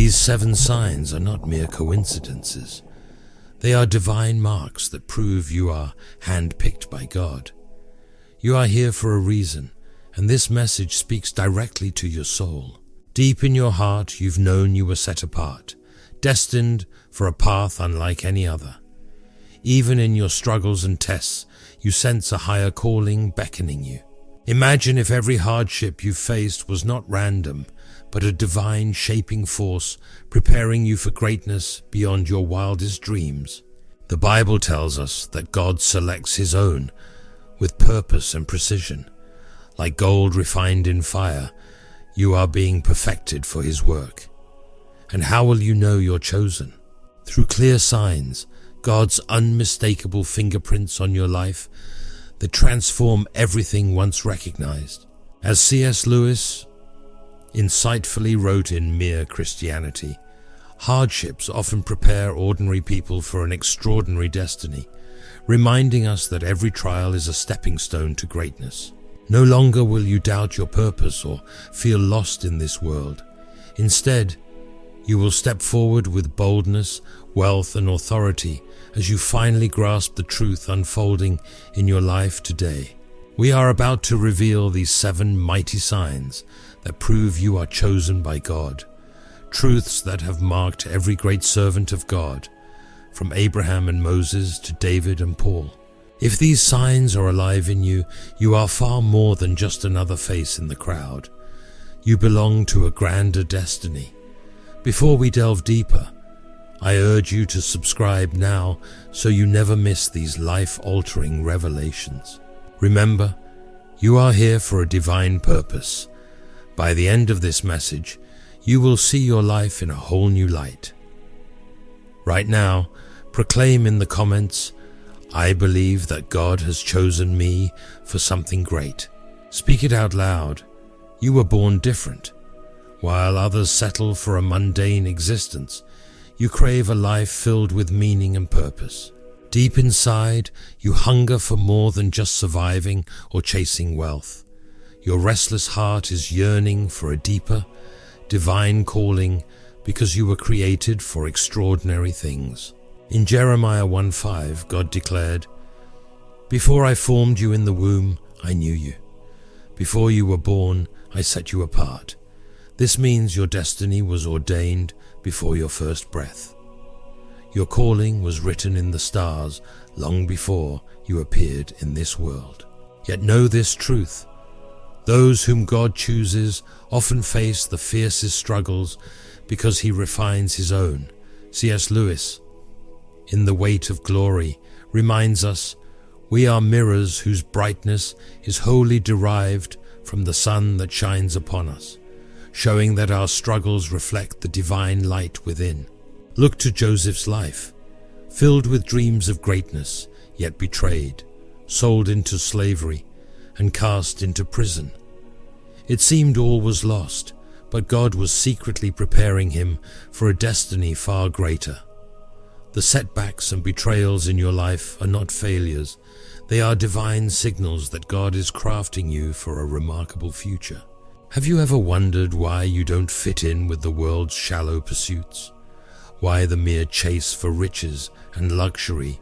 These 7 signs are not mere coincidences. They are divine marks that prove you are handpicked by God. You are here for a reason, and this message speaks directly to your soul. Deep in your heart, you've known you were set apart, destined for a path unlike any other. Even in your struggles and tests, you sense a higher calling beckoning you. Imagine if every hardship you faced was not random, but a divine shaping force preparing you for greatness beyond your wildest dreams. The Bible tells us that God selects His own with purpose and precision. Like gold refined in fire, you are being perfected for His work. And how will you know you're chosen? Through clear signs, God's unmistakable fingerprints on your life that transform everything once recognized. As C.S. Lewis insightfully wrote in Mere Christianity, hardships often prepare ordinary people for an extraordinary destiny, reminding us that every trial is a stepping stone to greatness. No longer will you doubt your purpose or feel lost in this world. Instead, you will step forward with boldness, wealth, and authority as you finally grasp the truth unfolding in your life today. We are about to reveal these 7 mighty signs that prove you are chosen by God, truths that have marked every great servant of God, from Abraham and Moses to David and Paul. If these signs are alive in you, you are far more than just another face in the crowd. You belong to a grander destiny. Before we delve deeper, I urge you to subscribe now so you never miss these life-altering revelations. Remember, you are here for a divine purpose. By the end of this message, you will see your life in a whole new light. Right now, proclaim in the comments, "I believe that God has chosen me for something great." Speak it out loud. You were born different. While others settle for a mundane existence, you crave a life filled with meaning and purpose. Deep inside, you hunger for more than just surviving or chasing wealth. Your restless heart is yearning for a deeper, divine calling because you were created for extraordinary things. In Jeremiah 1:5, God declared, "Before I formed you in the womb, I knew you. Before you were born, I set you apart." This means your destiny was ordained before your first breath. Your calling was written in the stars long before you appeared in this world. Yet know this truth: those whom God chooses often face the fiercest struggles because He refines His own. C.S. Lewis, in The Weight of Glory, reminds us, "We are mirrors whose brightness is wholly derived from the sun that shines upon us, showing that our struggles reflect the divine light within." Look to Joseph's life, filled with dreams of greatness, yet betrayed, sold into slavery, and cast into prison. It seemed all was lost, but God was secretly preparing him for a destiny far greater. The setbacks and betrayals in your life are not failures. They are divine signals that God is crafting you for a remarkable future. Have you ever wondered why you don't fit in with the world's shallow pursuits? Why the mere chase for riches and luxury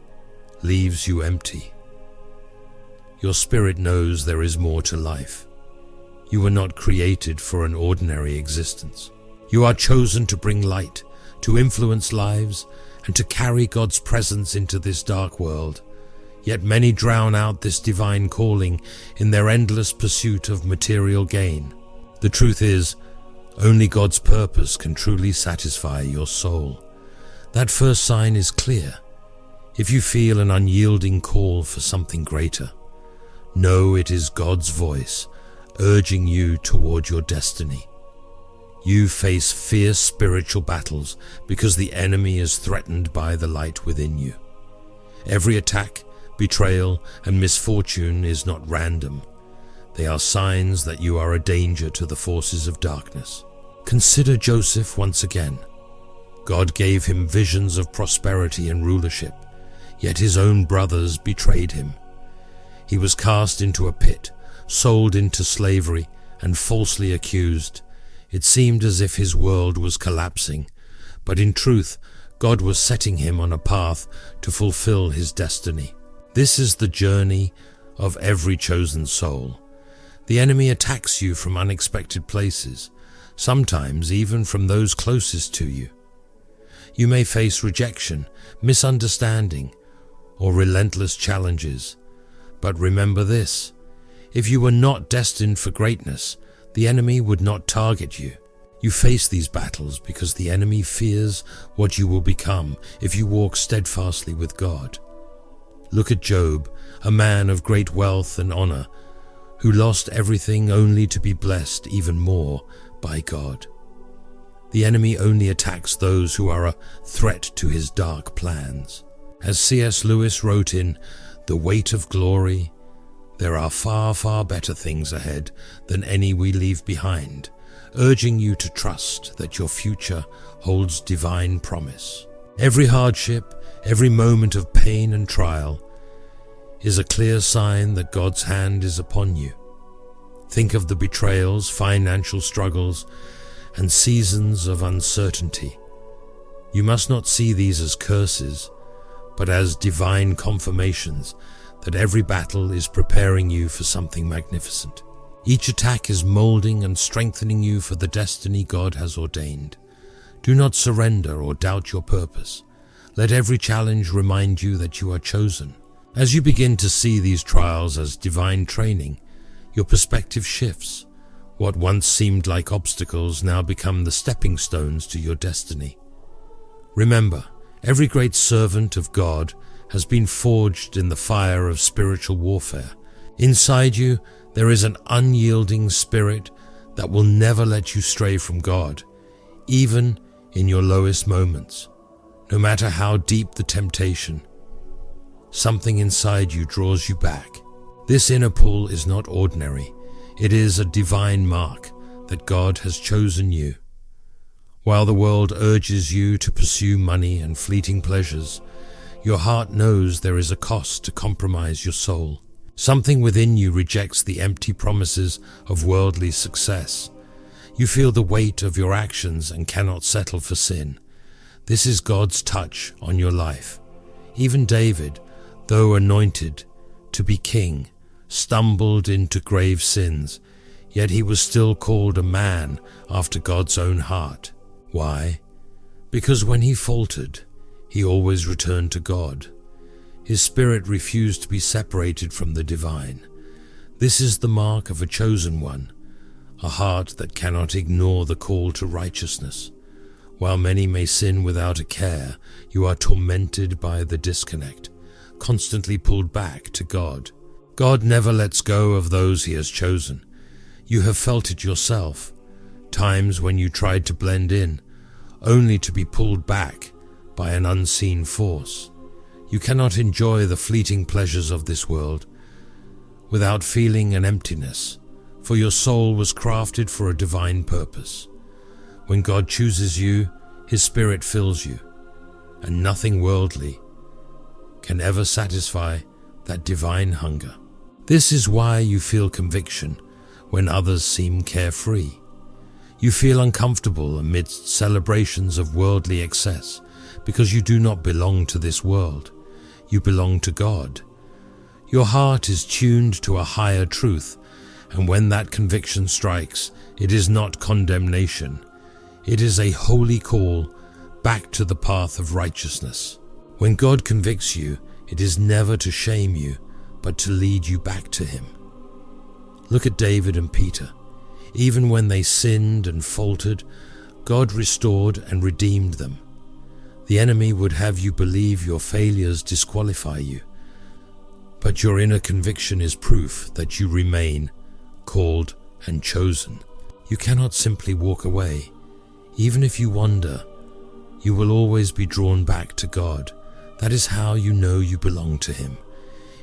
leaves you empty? Your spirit knows there is more to life. You were not created for an ordinary existence. You are chosen to bring light, to influence lives, and to carry God's presence into this dark world. Yet many drown out this divine calling in their endless pursuit of material gain. The truth is, only God's purpose can truly satisfy your soul. That first sign is clear. If you feel an unyielding call for something greater, know it is God's voice urging you toward your destiny. You face fierce spiritual battles because the enemy is threatened by the light within you. Every attack, betrayal, and misfortune is not random. They are signs that you are a danger to the forces of darkness. Consider Joseph once again. God gave him visions of prosperity and rulership, yet his own brothers betrayed him. He was cast into a pit, sold into slavery, and falsely accused. It seemed as if his world was collapsing, but in truth, God was setting him on a path to fulfill his destiny. This is the journey of every chosen soul. The enemy attacks you from unexpected places, sometimes even from those closest to you. You may face rejection, misunderstanding, or relentless challenges. But remember this: if you were not destined for greatness, the enemy would not target you. You face these battles because the enemy fears what you will become if you walk steadfastly with God. Look at Job, a man of great wealth and honor, who lost everything only to be blessed even more by God. The enemy only attacks those who are a threat to his dark plans. As C.S. Lewis wrote in The Weight of Glory, there are far, far better things ahead than any we leave behind, urging you to trust that your future holds divine promise. Every hardship, every moment of pain and trial is a clear sign that God's hand is upon you. Think of the betrayals, financial struggles, and seasons of uncertainty. You must not see these as curses, but as divine confirmations that every battle is preparing you for something magnificent. Each attack is molding and strengthening you for the destiny God has ordained. Do not surrender or doubt your purpose. Let every challenge remind you that you are chosen. As you begin to see these trials as divine training, your perspective shifts. What once seemed like obstacles now become the stepping stones to your destiny. Remember, every great servant of God has been forged in the fire of spiritual warfare. Inside you, there is an unyielding spirit that will never let you stray from God, even in your lowest moments. No matter how deep the temptation, something inside you draws you back. This inner pull is not ordinary. It is a divine mark that God has chosen you. While the world urges you to pursue money and fleeting pleasures, your heart knows there is a cost to compromise your soul. Something within you rejects the empty promises of worldly success. You feel the weight of your actions and cannot settle for sin. This is God's touch on your life. Even David, though anointed to be king, stumbled into grave sins, yet he was still called a man after God's own heart. Why? Because when he faltered, he always returned to God. His spirit refused to be separated from the divine. This is the mark of a chosen one, a heart that cannot ignore the call to righteousness. While many may sin without a care, you are tormented by the disconnect, constantly pulled back to God. God never lets go of those he has chosen. You have felt it yourself, times when you tried to blend in, only to be pulled back by an unseen force. You cannot enjoy the fleeting pleasures of this world without feeling an emptiness, for your soul was crafted for a divine purpose. When God chooses you, his spirit fills you, and nothing worldly can ever satisfy that divine hunger. This is why you feel conviction when others seem carefree. You feel uncomfortable amidst celebrations of worldly excess because you do not belong to this world. You belong to God. Your heart is tuned to a higher truth, and when that conviction strikes, it is not condemnation. It is a holy call back to the path of righteousness. When God convicts you, it is never to shame you, but to lead you back to him. Look at David and Peter. Even when they sinned and faltered, God restored and redeemed them. The enemy would have you believe your failures disqualify you, but your inner conviction is proof that you remain called and chosen. You cannot simply walk away. Even if you wander, you will always be drawn back to God. That is how you know you belong to him.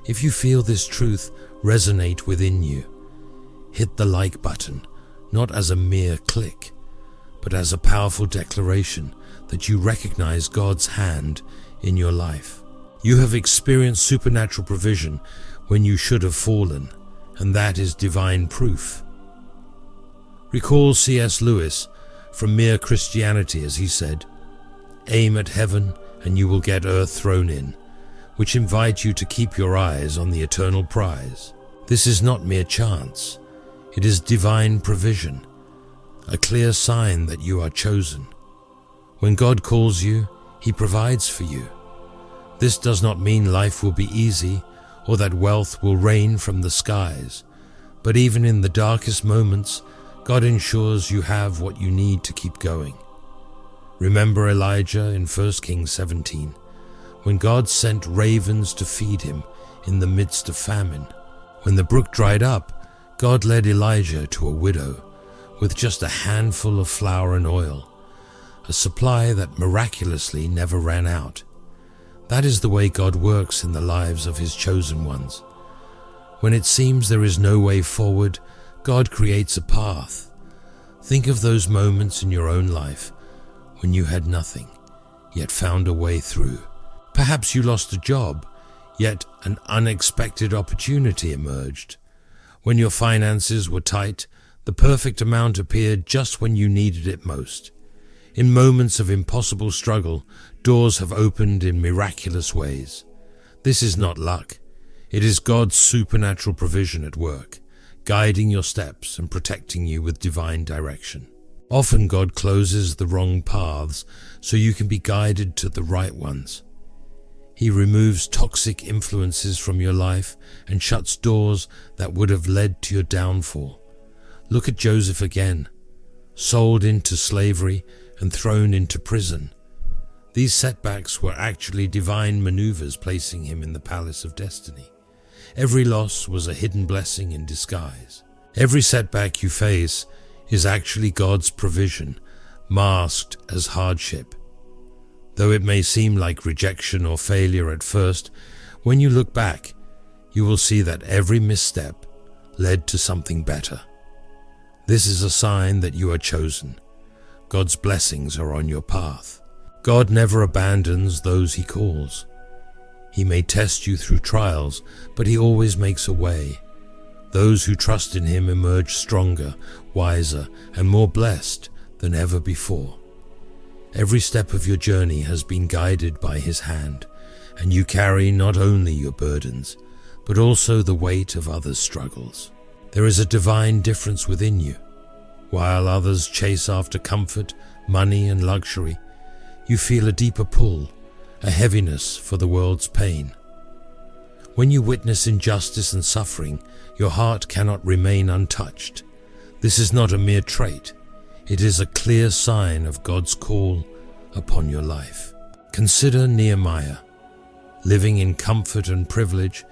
If you feel this truth resonate within you, hit the like button, not as a mere click, but as a powerful declaration that you recognize God's hand in your life. You have experienced supernatural provision when you should have fallen, and that is divine proof. Recall C.S. Lewis from Mere Christianity as he said, "Aim at heaven and you will get earth thrown in," which invite you to keep your eyes on the eternal prize. This is not mere chance. It is divine provision, a clear sign that you are chosen. When God calls you, He provides for you. This does not mean life will be easy or that wealth will rain from the skies, but even in the darkest moments, God ensures you have what you need to keep going. Remember Elijah in 1 Kings 17, when God sent ravens to feed him in the midst of famine. When the brook dried up, God led Elijah to a widow with just a handful of flour and oil, a supply that miraculously never ran out. That is the way God works in the lives of His chosen ones. When it seems there is no way forward, God creates a path. Think of those moments in your own life when you had nothing, yet found a way through. Perhaps you lost a job, yet an unexpected opportunity emerged. When your finances were tight, the perfect amount appeared just when you needed it most. In moments of impossible struggle, doors have opened in miraculous ways. This is not luck. It is God's supernatural provision at work, guiding your steps and protecting you with divine direction. Often God closes the wrong paths so you can be guided to the right ones. He removes toxic influences from your life and shuts doors that would have led to your downfall. Look at Joseph again, sold into slavery and thrown into prison. These setbacks were actually divine maneuvers placing him in the palace of destiny. Every loss was a hidden blessing in disguise. Every setback you face is actually God's provision, masked as hardship. Though it may seem like rejection or failure at first, when you look back, you will see that every misstep led to something better. This is a sign that you are chosen. God's blessings are on your path. God never abandons those He calls. He may test you through trials, but He always makes a way. Those who trust in Him emerge stronger, wiser, and more blessed than ever before. Every step of your journey has been guided by His hand, and you carry not only your burdens, but also the weight of others' struggles. There is a divine difference within you. While others chase after comfort, money, and luxury, you feel a deeper pull, a heaviness for the world's pain. When you witness injustice and suffering, your heart cannot remain untouched. This is not a mere trait. It is a clear sign of God's call upon your life. Consider Nehemiah, living in comfort and privilege,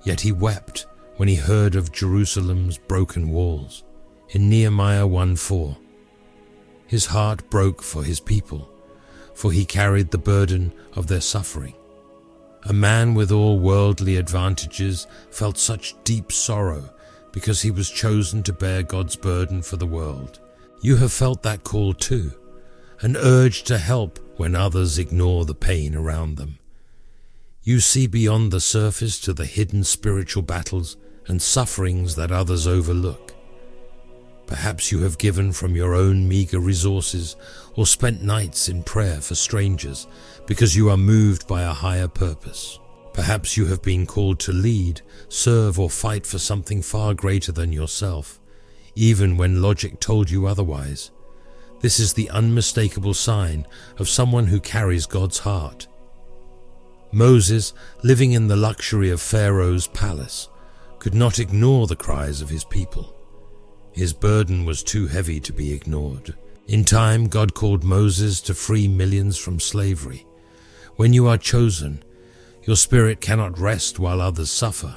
yet he wept when he heard of Jerusalem's broken walls. In Nehemiah 1:4, his heart broke for his people, for he carried the burden of their suffering. A man with all worldly advantages felt such deep sorrow because he was chosen to bear God's burden for the world. You have felt that call too, an urge to help when others ignore the pain around them. You see beyond the surface to the hidden spiritual battles and sufferings that others overlook. Perhaps you have given from your own meager resources or spent nights in prayer for strangers because you are moved by a higher purpose. Perhaps you have been called to lead, serve, or fight for something far greater than yourself, even when logic told you otherwise. This is the unmistakable sign of someone who carries God's heart. Moses, living in the luxury of Pharaoh's palace, could not ignore the cries of his people. His burden was too heavy to be ignored. In time, God called Moses to free millions from slavery. When you are chosen, your spirit cannot rest while others suffer.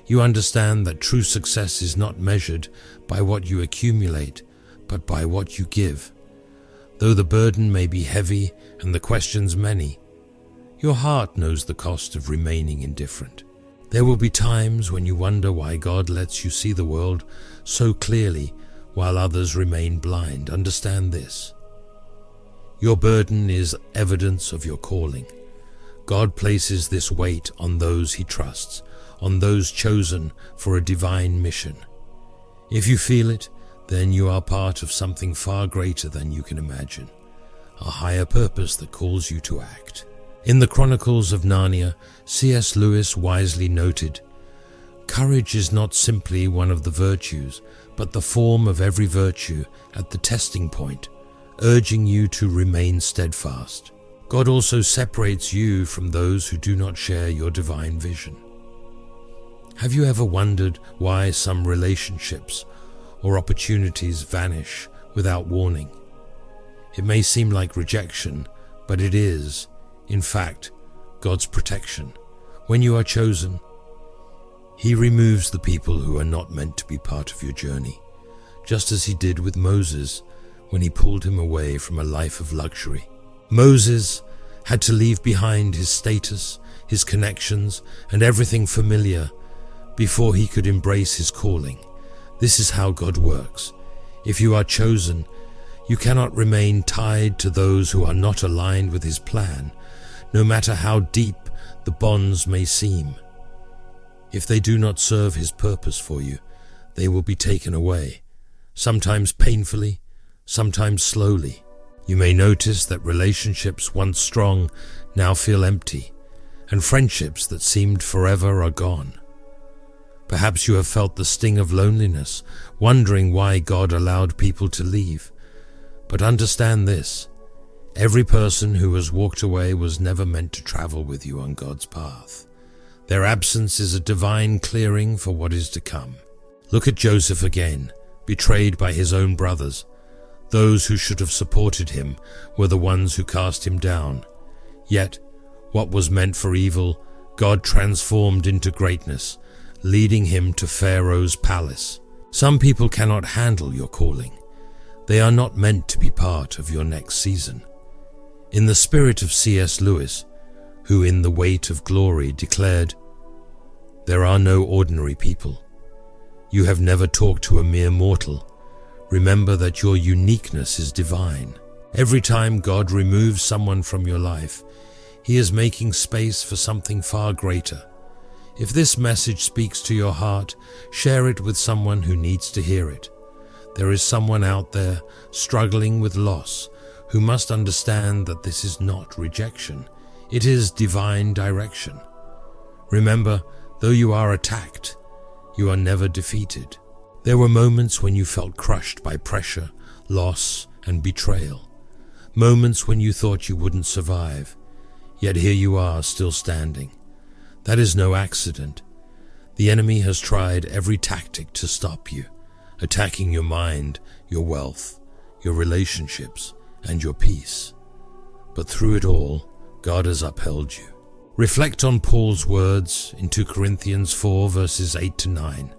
You understand that true success is not measured by what you accumulate, but by what you give. Though the burden may be heavy and the questions many, your heart knows the cost of remaining indifferent. There will be times when you wonder why God lets you see the world so clearly while others remain blind. Understand this. Your burden is evidence of your calling. God places this weight on those He trusts, on those chosen for a divine mission. If you feel it, then you are part of something far greater than you can imagine, a higher purpose that calls you to act. In the Chronicles of Narnia, C.S. Lewis wisely noted, "Courage is not simply one of the virtues, but the form of every virtue at the testing point, urging you to remain steadfast." God also separates you from those who do not share your divine vision. Have you ever wondered why some relationships or opportunities vanish without warning? It may seem like rejection, but it is, in fact, God's protection. When you are chosen, He removes the people who are not meant to be part of your journey, just as He did with Moses when He pulled him away from a life of luxury. Moses had to leave behind his status, his connections, and everything familiar before he could embrace his calling. This is how God works. If you are chosen, you cannot remain tied to those who are not aligned with His plan, no matter how deep the bonds may seem. If they do not serve His purpose for you, they will be taken away, sometimes painfully, sometimes slowly. You may notice that relationships once strong now feel empty, and friendships that seemed forever are gone. Perhaps you have felt the sting of loneliness, wondering why God allowed people to leave. But understand this: every person who has walked away was never meant to travel with you on God's path. Their absence is a divine clearing for what is to come. Look at Joseph again, betrayed by his own brothers. Those who should have supported him were the ones who cast him down. Yet, what was meant for evil, God transformed into greatness, leading him to Pharaoh's palace. Some people cannot handle your calling. They are not meant to be part of your next season. In the spirit of C.S. Lewis, who in The Weight of Glory declared, "There are no ordinary people. You have never talked to a mere mortal. Remember that your uniqueness is divine." Every time God removes someone from your life, He is making space for something far greater. If this message speaks to your heart, share it with someone who needs to hear it. There is someone out there struggling with loss who must understand that this is not rejection. It is divine direction. Remember, though you are attacked, you are never defeated. There were moments when you felt crushed by pressure, loss, and betrayal. Moments when you thought you wouldn't survive. Yet here you are, still standing. That is no accident. The enemy has tried every tactic to stop you, attacking your mind, your wealth, your relationships, and your peace. But through it all, God has upheld you. Reflect on Paul's words in 2 Corinthians 4 verses 8 to 9.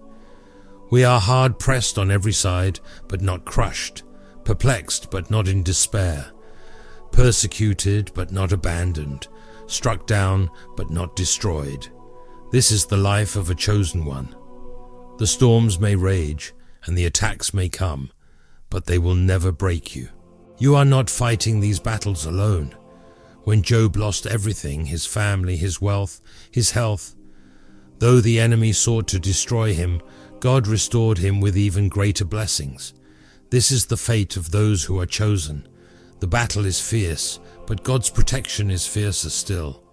"We are hard pressed on every side, but not crushed, perplexed, but not in despair, persecuted, but not abandoned, struck down, but not destroyed. This is the life of a chosen one. The storms may rage, and the attacks may come, but they will never break you. You are not fighting these battles alone. When Job lost everything, his family, his wealth, his health, though the enemy sought to destroy him, God restored him with even greater blessings. This is the fate of those who are chosen. The battle is fierce, but God's protection is fiercer still.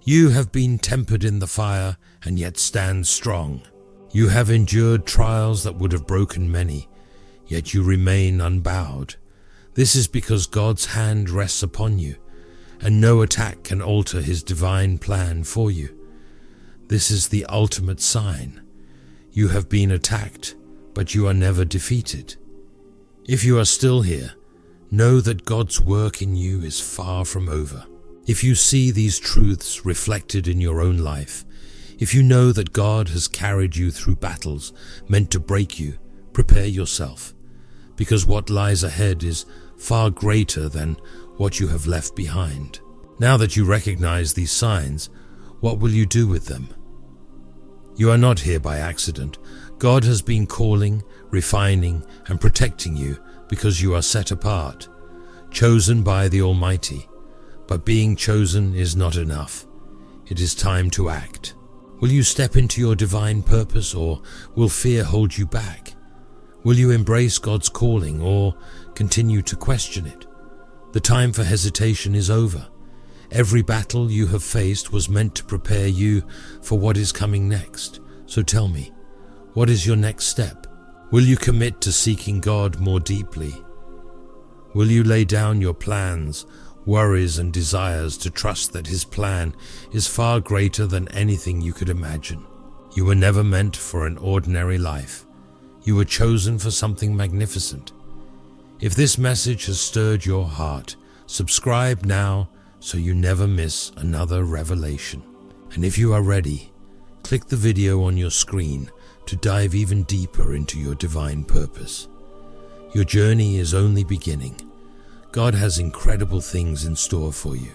You have been tempered in the fire and yet stand strong. You have endured trials that would have broken many, yet you remain unbowed. This is because God's hand rests upon you, and no attack can alter His divine plan for you. This is the ultimate sign. You have been attacked, but you are never defeated. If you are still here, know that God's work in you is far from over. If you see these truths reflected in your own life, if you know that God has carried you through battles meant to break you, prepare yourself, because what lies ahead is far greater than what you have left behind. Now that you recognize these signs, what will you do with them? You are not here by accident. God has been calling, refining, and protecting you because you are set apart, chosen by the Almighty. But being chosen is not enough. It is time to act. Will you step into your divine purpose, or will fear hold you back? Will you embrace God's calling or continue to question it? The time for hesitation is over. Every battle you have faced was meant to prepare you for what is coming next. So tell me, what is your next step? Will you commit to seeking God more deeply? Will you lay down your plans, worries, and desires to trust that His plan is far greater than anything you could imagine? You were never meant for an ordinary life. You were chosen for something magnificent. If this message has stirred your heart, subscribe now so you never miss another revelation. And if you are ready, click the video on your screen to dive even deeper into your divine purpose. Your journey is only beginning. God has incredible things in store for you.